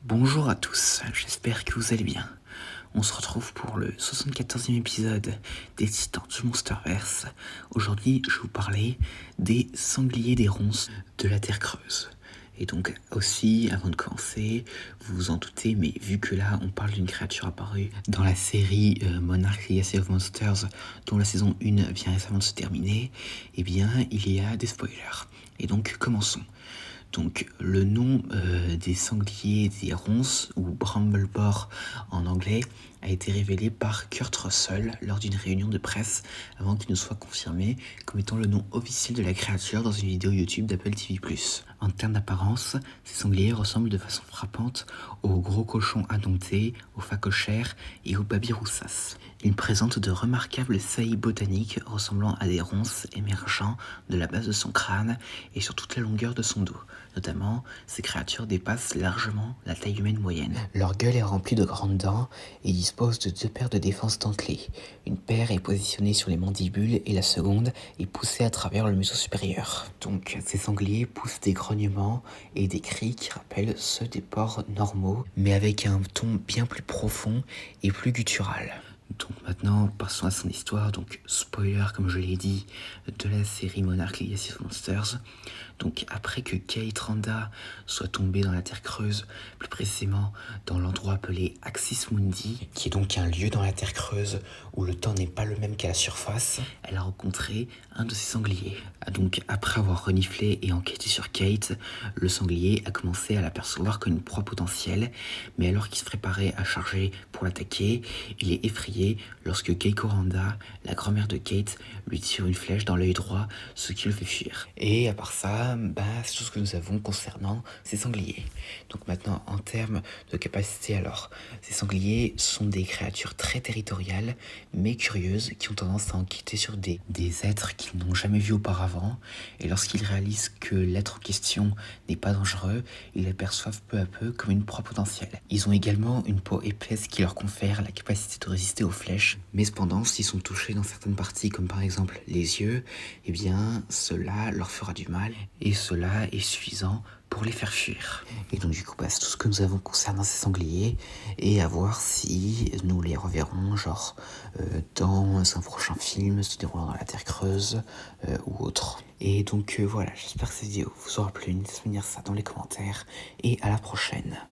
Bonjour à tous, j'espère que vous allez bien. On se retrouve pour le 74e épisode des Titans du Monsterverse. Aujourd'hui, je vais vous parler des sangliers des ronces de la Terre creuse. Et donc aussi, avant de commencer, vous vous en doutez, mais vu que là on parle d'une créature apparue dans la série Monarch Legacy of Monsters, dont la saison 1 vient récemment de se terminer, eh bien il y a des spoilers. Et donc commençons. Donc le nom des sangliers des ronces, ou Brambleboar en anglais, a été révélé par Kurt Russell lors d'une réunion de presse avant qu'il ne soit confirmé comme étant le nom officiel de la créature dans une vidéo YouTube d'Apple TV+. En termes d'apparence, ces sangliers ressemblent de façon frappante aux gros cochons indomptés, aux phacochères et aux babiroussas. Ils présentent de remarquables saillies botaniques ressemblant à des ronces émergeant de la base de son crâne et sur toute la longueur de son dos. Notamment, ces créatures dépassent largement la taille humaine moyenne. Leur gueule est remplie de grandes dents et dispose de 2 paires de défenses dentelées. Une paire est positionnée sur les mandibules et la seconde est poussée à travers le museau supérieur. Donc, ces sangliers poussent des grognements et des cris qui rappellent ceux des porcs normaux, mais avec un ton bien plus profond et plus guttural. Donc maintenant, passons à son histoire. Donc spoiler, comme je l'ai dit, de la série Monarch Legacy of Monsters. Donc après que Kate Randa soit tombée dans la Terre creuse, plus précisément dans l'endroit appelé Axis Mundi, qui est donc un lieu dans la Terre creuse où le temps n'est pas le même qu'à la surface, elle a rencontré un de ses sangliers. Donc après avoir reniflé et enquêté sur Kate, le sanglier a commencé à l'apercevoir comme une proie potentielle, mais alors qu'il se préparait à charger pour l'attaquer, il est effrayé lorsque Keiko Randa, la grand-mère de Kate, lui tire une flèche dans l'œil droit, ce qui le fait fuir. Et à part ça, c'est tout ce que nous avons concernant ces sangliers. Donc maintenant, en termes de capacité, alors, ces sangliers sont des créatures très territoriales, mais curieuses, qui ont tendance à enquêter sur des êtres qu'ils n'ont jamais vus auparavant, et lorsqu'ils réalisent que l'être en question n'est pas dangereux, ils l'aperçoivent peu à peu comme une proie potentielle. Ils ont également une peau épaisse qui leur confère la capacité de résister aux flèches, mais cependant, s'ils sont touchés dans certaines parties, comme par exemple les yeux, eh bien, cela leur fera du mal, et cela est suffisant pour les faire fuir. Et donc du coup, c'est tout ce que nous avons concernant ces sangliers, et à voir si nous les reverrons, genre, dans un prochain film se déroulant dans la Terre creuse, ou autre. Et donc voilà, j'espère que cette vidéo vous aura plu, n'hésitez pas à me dire ça dans les commentaires, et à la prochaine.